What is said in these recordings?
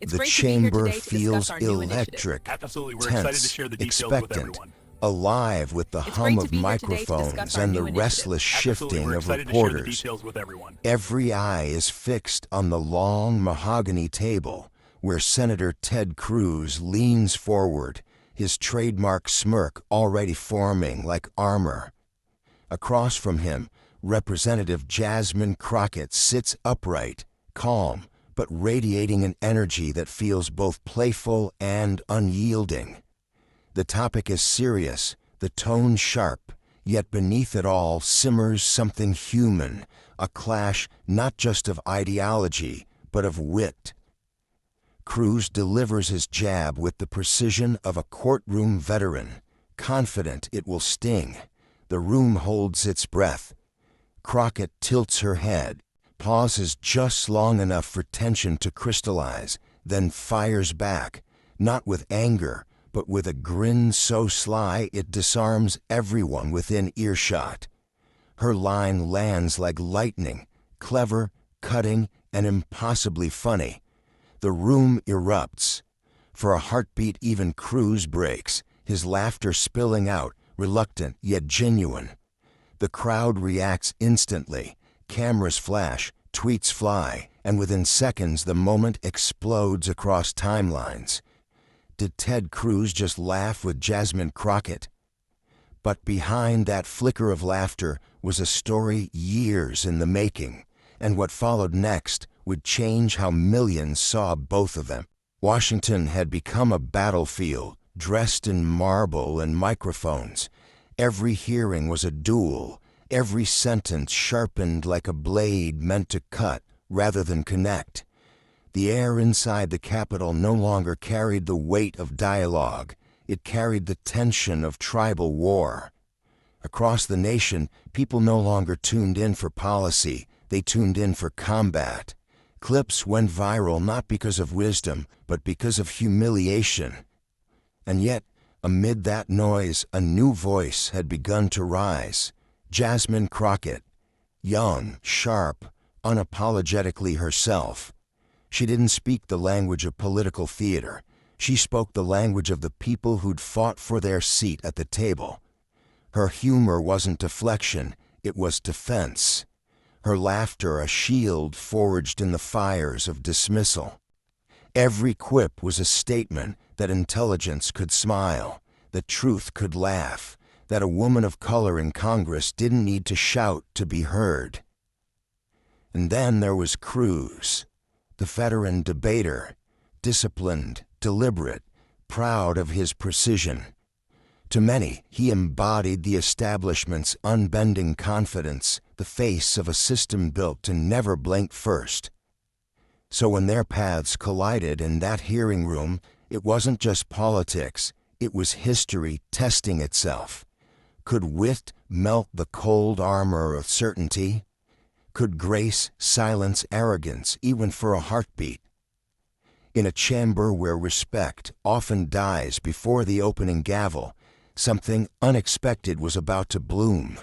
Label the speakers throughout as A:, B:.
A: It's
B: The
A: great to be here
B: chamber
A: today to discuss
B: feels
A: our new initiative.
B: electric,
C: Absolutely, we're excited to
B: tense,
C: share the details with
B: expectant,
C: everyone.
B: alive with the
A: It's
B: hum
A: great to
B: of
A: be here today to discuss
B: microphones
A: our
B: and the
A: new initiative.
B: restless
C: Absolutely,
B: shifting
C: we're
B: of
C: excited to share the
B: reporters.
C: details with everyone.
B: Every eye is fixed on the long mahogany table where Senator Ted Cruz leans forward, his trademark smirk already forming like armor. Across from him, Representative Jasmine Crockett sits upright, calm, but radiating an energy that feels both playful and unyielding. The topic is serious, the tone sharp, yet beneath it all simmers something human, a clash not just of ideology, but of wit. Cruz delivers his jab with the precision of a courtroom veteran, confident it will sting. The room holds its breath. Crockett tilts her head, pauses just long enough for tension to crystallize, then fires back, not with anger, but with a grin so sly it disarms everyone within earshot. Her line lands like lightning, clever, cutting, and impossibly funny. The room erupts. For a heartbeat even Cruz breaks, his laughter spilling out, reluctant yet genuine. The crowd reacts instantly. Cameras flash, tweets fly, and within seconds the moment explodes across timelines. Did Ted Cruz just laugh with Jasmine Crockett? But behind that flicker of laughter was a story years in the making, and what followed next would change how millions saw both of them. Washington had become a battlefield, dressed in marble and microphones. Every hearing was a duel, every sentence sharpened like a blade meant to cut rather than connect. The air inside the Capitol no longer carried the weight of dialogue. It carried the tension of tribal war. Across the nation, people no longer tuned in for policy, they tuned in for combat. Clips went viral not because of wisdom, but because of humiliation. And yet, amid that noise, a new voice had begun to rise. Jasmine Crockett, young, sharp, unapologetically herself. She didn't speak the language of political theater. She spoke the language of the people who'd fought for their seat at the table. Her humor wasn't deflection, it was defense. Her laughter a shield forged in the fires of dismissal. Every quip was a statement that intelligence could smile, that truth could laugh, that a woman of color in Congress didn't need to shout to be heard. And then there was Cruz, the veteran debater, disciplined, deliberate, proud of his precision. To many, he embodied the establishment's unbending confidence, the face of a system built to never blink first. So when their paths collided in that hearing room, it wasn't just politics, it was history testing itself. Could wit melt the cold armor of certainty? Could grace silence arrogance even for a heartbeat? In a chamber where respect often dies before the opening gavel, something unexpected was about to bloom.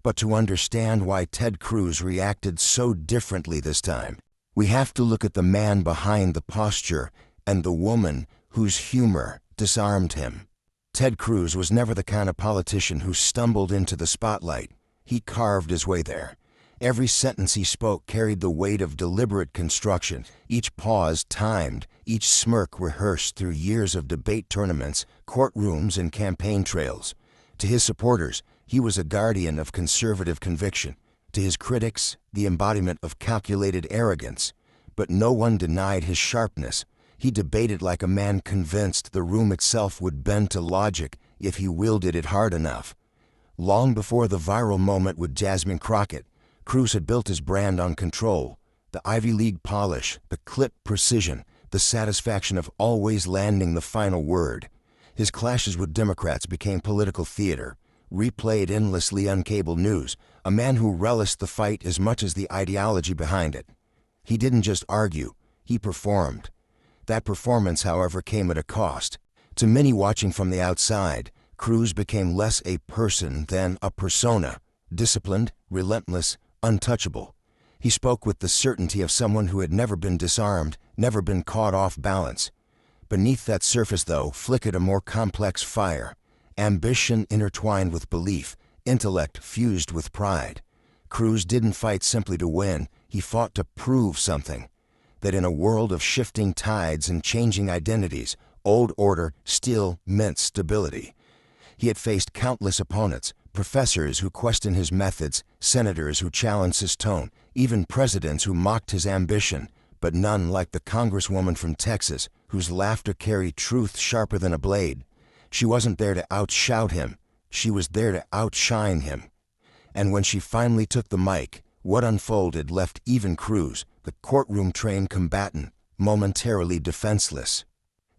B: But to understand why Ted Cruz reacted so differently this time, we have to look at the man behind the posture and the woman whose humor disarmed him. Ted Cruz was never the kind of politician who stumbled into the spotlight. He carved his way there. Every sentence he spoke carried the weight of deliberate construction, each pause timed, each smirk rehearsed through years of debate tournaments, courtrooms, and campaign trails. To his supporters, he was a guardian of conservative conviction. To his critics, the embodiment of calculated arrogance. But no one denied his sharpness. He debated like a man convinced the room itself would bend to logic if he wielded it hard enough. Long before the viral moment with Jasmine Crockett, Cruz had built his brand on control, the Ivy League polish, the clip precision, the satisfaction of always landing the final word. His clashes with Democrats became political theater, replayed endlessly on cable news, a man who relished the fight as much as the ideology behind it. He didn't just argue, he performed. That performance, however, came at a cost. To many watching from the outside, Cruz became less a person than a persona, disciplined, relentless, untouchable. He spoke with the certainty of someone who had never been disarmed, never been caught off balance. Beneath that surface, though, flickered a more complex fire. Ambition intertwined with belief, intellect fused with pride. Cruz didn't fight simply to win, he fought to prove something. That in a world of shifting tides and changing identities, old order still meant stability. He had faced countless opponents, professors who questioned his methods, senators who challenged his tone, even presidents who mocked his ambition, but none like the congresswoman from Texas, whose laughter carried truth sharper than a blade. She wasn't there to outshout him, she was there to outshine him. And when she finally took the mic, what unfolded left even Cruz, the courtroom-trained combatant, momentarily defenseless.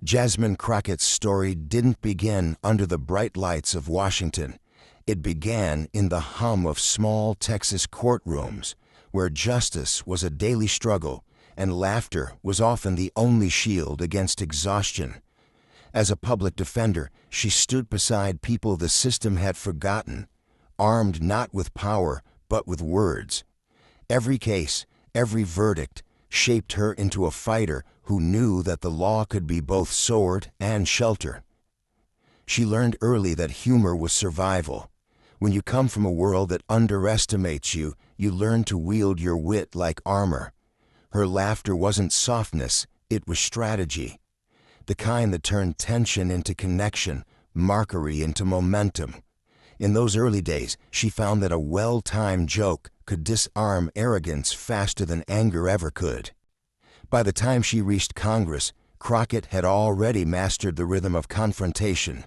B: Jasmine Crockett's story didn't begin under the bright lights of Washington. It began in the hum of small Texas courtrooms, where justice was a daily struggle and laughter was often the only shield against exhaustion. As a public defender, she stood beside people the system had forgotten, armed not with power but with words. Every case, every verdict, shaped her into a fighter who knew that the law could be both sword and shelter. She learned early that humor was survival. When you come from a world that underestimates you, you learn to wield your wit like armor. Her laughter wasn't softness, it was strategy. The kind that turned tension into connection, mockery into momentum. In those early days, she found that a well-timed joke could disarm arrogance faster than anger ever could. By the time she reached Congress, Crockett had already mastered the rhythm of confrontation.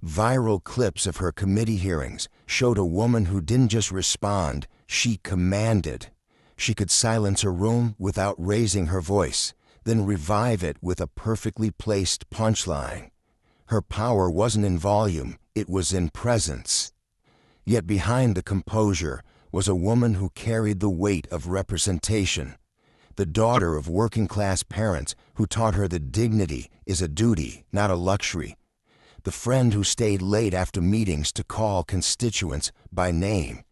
B: Viral clips of her committee hearings showed a woman who didn't just respond, she commanded. She could silence a room without raising her voice, then revive it with a perfectly placed punchline. Her power wasn't in volume, it was in presence. Yet behind the composure was a woman who carried the weight of representation. The daughter of working-class parents who taught her that dignity is a duty, not a luxury. The friend who stayed late after meetings to call constituents by name.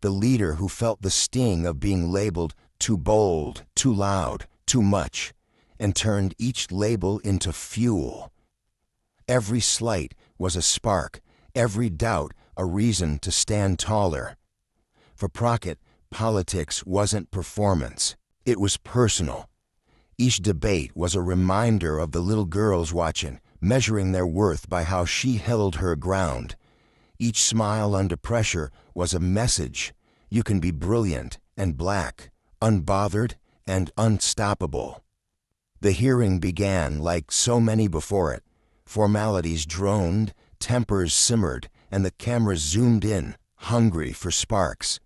B: The leader who felt the sting of being labeled too bold, too loud, too much, and turned each label into fuel. Every slight was a spark, every doubt a reason to stand taller. For Crockett, politics wasn't performance, it was personal. Each debate was a reminder of the little girls watching, measuring their worth by how she held her ground. Each smile under pressure was a message. You can be brilliant and black, unbothered and unstoppable. The hearing began like so many before it. Formalities droned, tempers simmered, and the cameras zoomed in, hungry for sparks.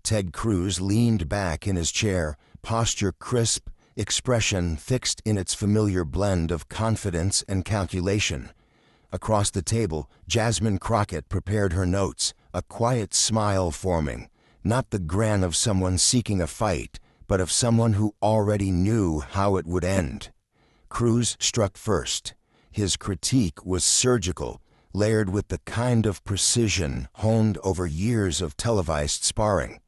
B: Ted Cruz leaned back in his chair, posture crisp, expression fixed in its familiar blend of confidence and calculation. Across the table, Jasmine Crockett prepared her notes, a quiet smile forming, not the grin of someone seeking a fight, but of someone who already knew how it would end. Cruz struck first. His critique was surgical, layered with the kind of precision honed over years of televised sparring.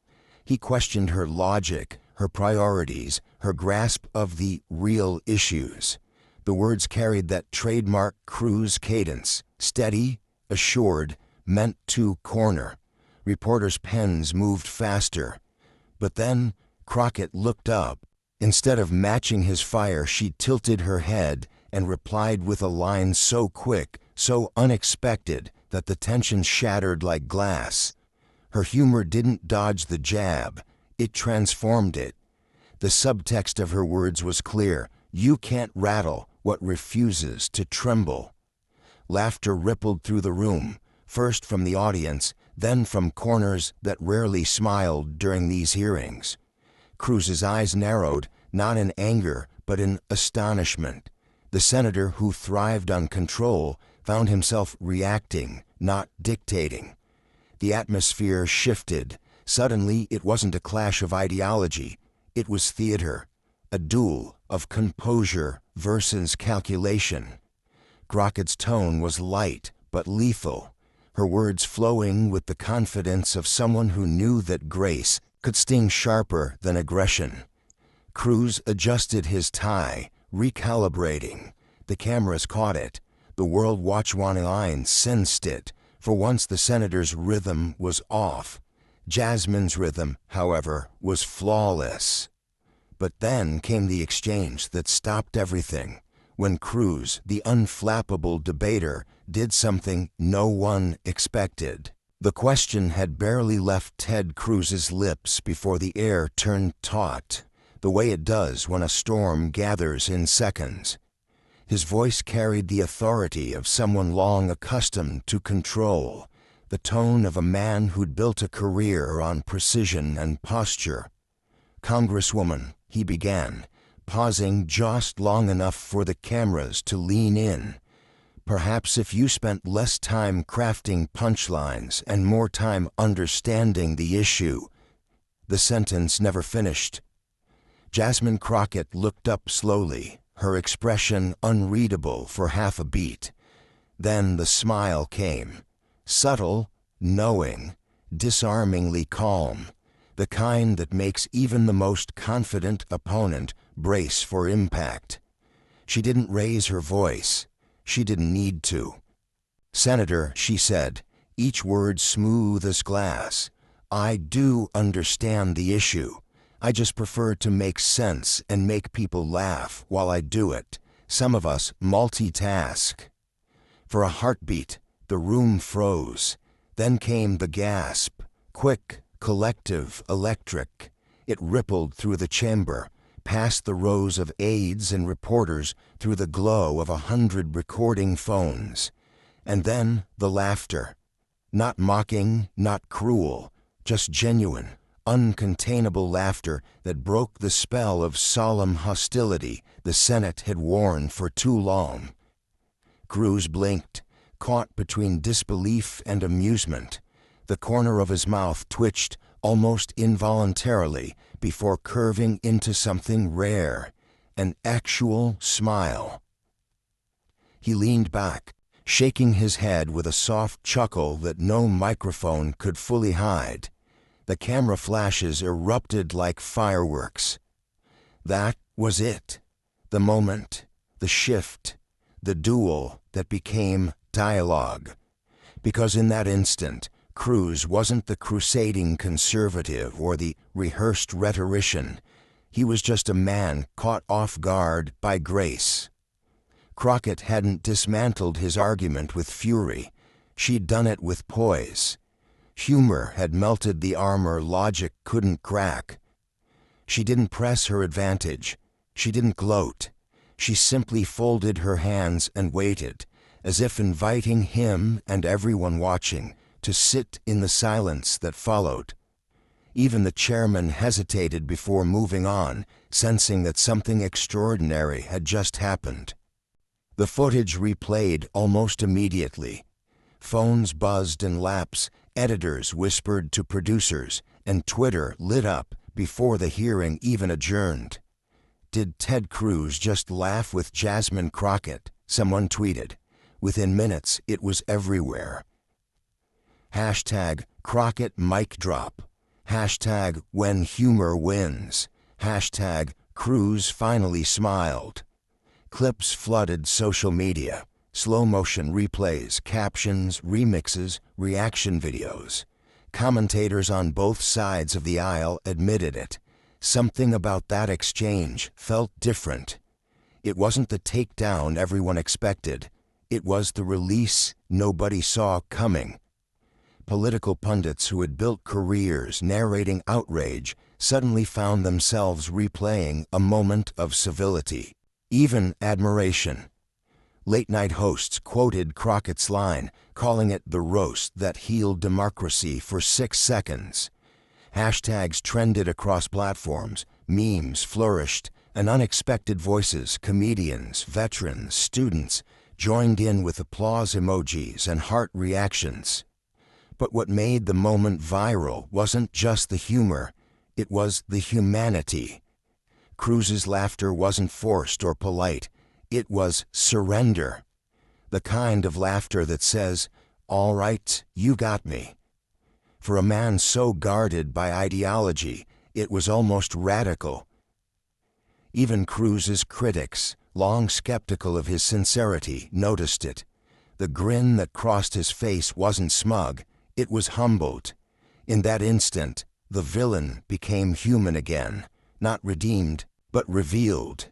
B: He questioned her logic, her priorities, her grasp of the real issues. The words carried that trademark Cruz cadence, steady, assured, meant to corner. Reporters' pens moved faster. But then Crockett looked up. Instead of matching his fire, she tilted her head and replied with a line so quick, so unexpected, that the tension shattered like glass. Her humor didn't dodge the jab, it transformed it. The subtext of her words was clear. You can't rattle what refuses to tremble. Laughter rippled through the room, first from the audience, then from corners that rarely smiled during these hearings. Cruz's eyes narrowed, not in anger, but in astonishment. The senator who thrived on control found himself reacting, not dictating. The atmosphere shifted. Suddenly, it wasn't a clash of ideology. It was theater, a duel of composure versus calculation. Crockett's tone was light but lethal, her words flowing with the confidence of someone who knew that grace, could sting sharper than aggression. Cruz adjusted his tie, recalibrating. The cameras caught it. The World Watch Line sensed it. For once the senator's rhythm was off. Jasmine's rhythm, however, was flawless. But then came the exchange that stopped everything, when Cruz, the unflappable debater, did something no one expected. The question had barely left Ted Cruz's lips before the air turned taut, the way it does when a storm gathers in seconds. His voice carried the authority of someone long accustomed to control, the tone of a man who'd built a career on precision and posture. "Congresswoman," he began, pausing just long enough for the cameras to lean in. "Perhaps if you spent less time crafting punchlines and more time understanding the issue." The sentence never finished. Jasmine Crockett looked up slowly, her expression unreadable for half a beat. Then the smile came, subtle, knowing, disarmingly calm, the kind that makes even the most confident opponent brace for impact. She didn't raise her voice. She didn't need to. "Senator," she said, each word smooth as glass, "I do understand the issue. I just prefer to make sense and make people laugh while I do it. Some of us multitask." For a heartbeat, the room froze. Then came the gasp, quick, collective, electric. It rippled through the chamber, past the rows of aides and reporters, through the glow of 100 recording phones. And then the laughter. Not mocking, not cruel, just genuine, uncontainable laughter that broke the spell of solemn hostility the Senate had worn for too long. Cruz blinked, caught between disbelief and amusement. The corner of his mouth twitched almost involuntarily before curving into something rare, an actual smile. He leaned back, shaking his head with a soft chuckle that no microphone could fully hide. The camera flashes erupted like fireworks. That was it. The moment, the shift, the duel that became dialogue. Because in that instant, Cruz wasn't the crusading conservative or the rehearsed rhetorician. He was just a man caught off guard by grace. Crockett hadn't dismantled his argument with fury. She'd done it with poise. Humor had melted the armor logic couldn't crack. She didn't press her advantage. She didn't gloat. She simply folded her hands and waited, as if inviting him and everyone watching to sit in the silence that followed. Even the chairman hesitated before moving on, sensing that something extraordinary had just happened. The footage replayed almost immediately. Phones buzzed in laps, editors whispered to producers, and Twitter lit up before the hearing even adjourned. "Did Ted Cruz just laugh with Jasmine Crockett?" someone tweeted. Within minutes, it was everywhere. Hashtag Crockett mic drop. Hashtag when humor wins. Hashtag Cruz finally smiled. Clips flooded social media. Slow-motion replays, captions, remixes, reaction videos. Commentators on both sides of the aisle admitted it. Something about that exchange felt different. It wasn't the takedown everyone expected. It was the release nobody saw coming. Political pundits who had built careers narrating outrage suddenly found themselves replaying a moment of civility, even admiration. Late-night hosts quoted Crockett's line, calling it the roast that healed democracy for 6 seconds. Hashtags trended across platforms, memes flourished, and unexpected voices, comedians, veterans, students, joined in with applause emojis and heart reactions. But what made the moment viral wasn't just the humor, it was the humanity. Cruz's laughter wasn't forced or polite. It was surrender. The kind of laughter that says, "All right, you got me." For a man so guarded by ideology, it was almost radical. Even Cruz's critics, long skeptical of his sincerity, noticed it. The grin that crossed his face wasn't smug, it was humbled. In that instant, the villain became human again, not redeemed, but revealed.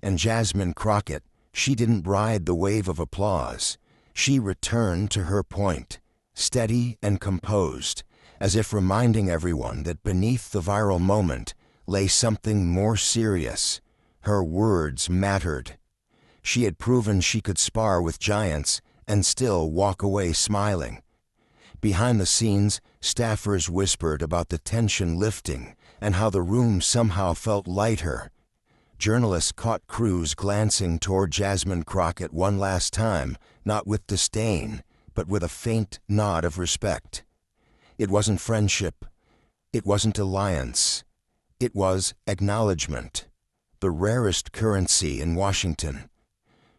B: And Jasmine Crockett, she didn't ride the wave of applause. She returned to her point, steady and composed, as if reminding everyone that beneath the viral moment lay something more serious. Her words mattered. She had proven she could spar with giants and still walk away smiling. Behind the scenes, staffers whispered about the tension lifting and how the room somehow felt lighter. Journalists caught Cruz glancing toward Jasmine Crockett one last time, not with disdain, but with a faint nod of respect. It wasn't friendship. It wasn't alliance. It was acknowledgement, the rarest currency in Washington.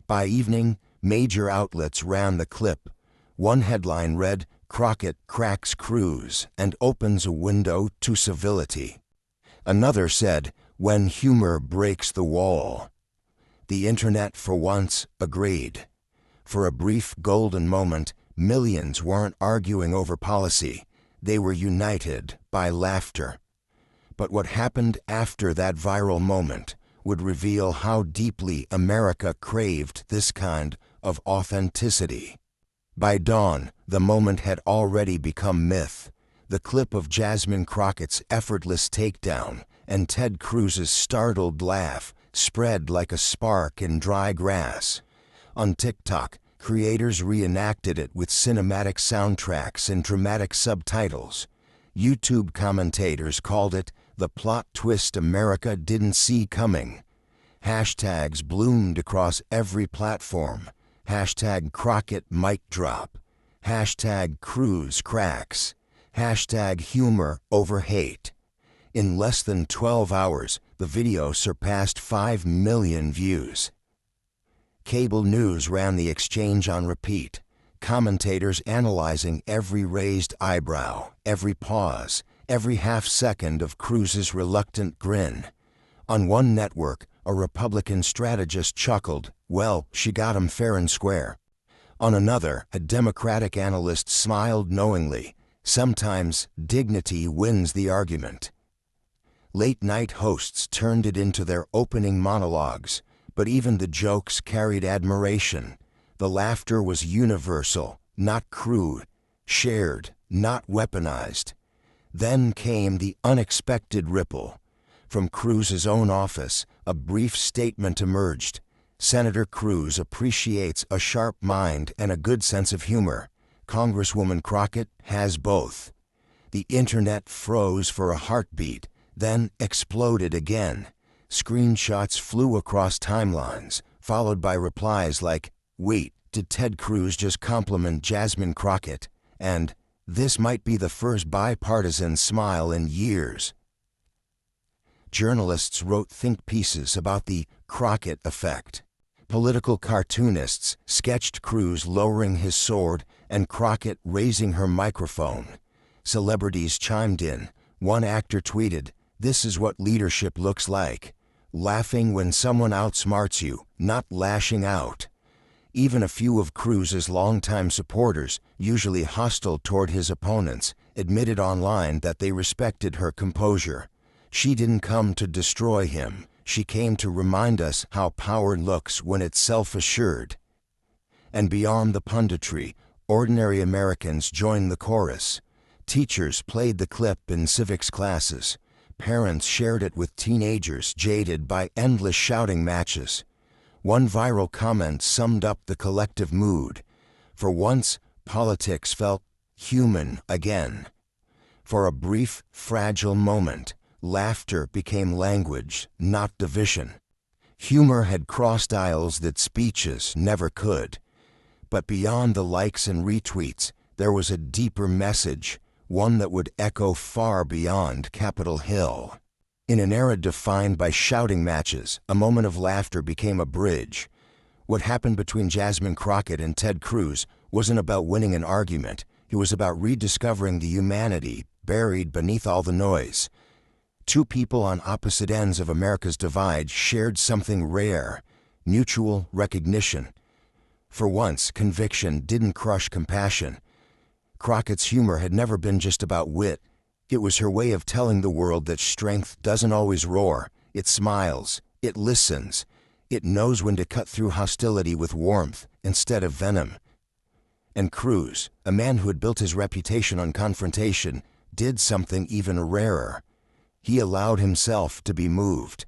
B: By evening, major outlets ran the clip. One headline read, "Crockett cracks Cruz and opens a window to civility." Another said, "When humor breaks the wall." The internet for once agreed. For a brief golden moment, millions weren't arguing over policy. They were united by laughter. But what happened after that viral moment would reveal how deeply America craved this kind of authenticity. By dawn, the moment had already become myth. The clip of Jasmine Crockett's effortless takedown and Ted Cruz's startled laugh spread like a spark in dry grass. On TikTok, creators reenacted it with cinematic soundtracks and dramatic subtitles. YouTube commentators called it the plot twist America didn't see coming. Hashtags bloomed across every platform. Hashtag Crockett mic drop. Hashtag Cruz cracks. Hashtag humor over hate. In less than 12 hours, the video surpassed 5 million views. Cable news ran the exchange on repeat, commentators analyzing every raised eyebrow, every pause, every half-second of Cruz's reluctant grin. On one network, a Republican strategist chuckled, "Well, she got him fair and square." On another, a Democratic analyst smiled knowingly. Sometimes dignity wins the argument. Late-night hosts turned it into their opening monologues, but even the jokes carried admiration. The laughter was universal, not crude, shared, not weaponized. Then came the unexpected ripple. From Cruz's own office, a brief statement emerged. Senator Cruz appreciates a sharp mind and a good sense of humor. Congresswoman Crockett has both. The internet froze for a heartbeat, then exploded again. Screenshots flew across timelines, followed by replies like, "Wait, did Ted Cruz just compliment Jasmine Crockett?" And, "This might be the first bipartisan smile in years." Journalists wrote think pieces about the Crockett effect. Political cartoonists sketched Cruz lowering his sword and Crockett raising her microphone. Celebrities chimed in. One actor tweeted, "This is what leadership looks like. Laughing when someone outsmarts you, not lashing out." Even a few of Cruz's longtime supporters, usually hostile toward his opponents, admitted online that they respected her composure. She didn't come to destroy him. She came to remind us how power looks when it's self-assured. And beyond the punditry, ordinary Americans joined the chorus. Teachers played the clip in civics classes. Parents shared it with teenagers jaded by endless shouting matches. One viral comment summed up the collective mood. For once, politics felt human again. For a brief, fragile moment, laughter became language, not division. Humor had crossed aisles that speeches never could. But beyond the likes and retweets, there was a deeper message, one that would echo far beyond Capitol Hill. In an era defined by shouting matches, a moment of laughter became a bridge. What happened between Jasmine Crockett and Ted Cruz wasn't about winning an argument. It was about rediscovering the humanity buried beneath all the noise. Two people on opposite ends of America's divide shared something rare: mutual recognition. For once, conviction didn't crush compassion. Crockett's humor had never been just about wit. It was her way of telling the world that strength doesn't always roar. It smiles, it listens, it knows when to cut through hostility with warmth instead of venom. And Cruz, a man who had built his reputation on confrontation, did something even rarer. He allowed himself to be moved.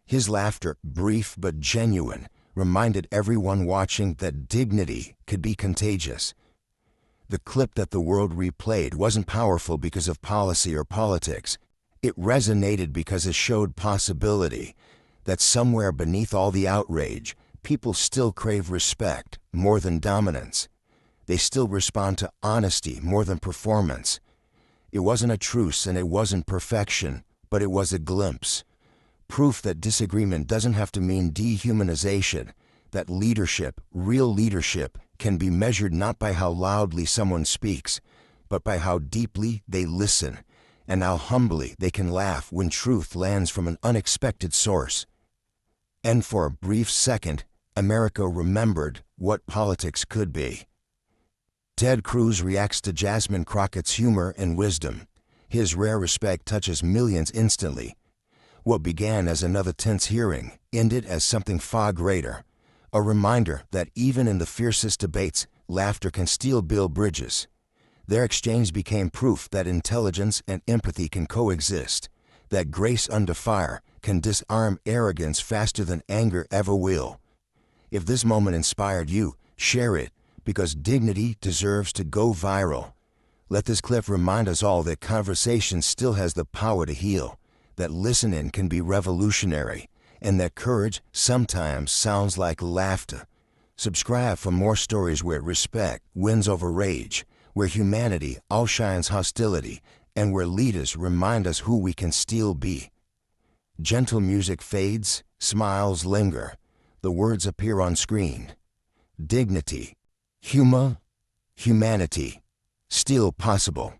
B: His laughter, brief but genuine, reminded everyone watching that dignity could be contagious. The clip that the world replayed wasn't powerful because of policy or politics. It resonated because it showed possibility, that somewhere beneath all the outrage, people still crave respect more than dominance. They still respond to honesty more than performance. It wasn't a truce and it wasn't perfection, but it was a glimpse. Proof that disagreement doesn't have to mean dehumanization, that leadership, real leadership, can be measured not by how loudly someone speaks, but by how deeply they listen, and how humbly they can laugh when truth lands from an unexpected source. And for a brief second, America remembered what politics could be. Ted Cruz reacts to Jasmine Crockett's humor and wisdom. His rare respect touches millions instantly. What began as another tense hearing ended as something far greater, a reminder that even in the fiercest debates, laughter can still build bridges. Their exchange became proof that intelligence and empathy can coexist, that grace under fire can disarm arrogance faster than anger ever will. If this moment inspired you, share it, because dignity deserves to go viral. Let this clip remind us all that conversation still has the power to heal, that listening can be revolutionary, and that courage sometimes sounds like laughter. Subscribe for more stories where respect wins over rage, where humanity outshines hostility, and where leaders remind us who we can still be. Gentle music fades, smiles linger, the words appear on screen. Dignity, humor, humanity, still possible.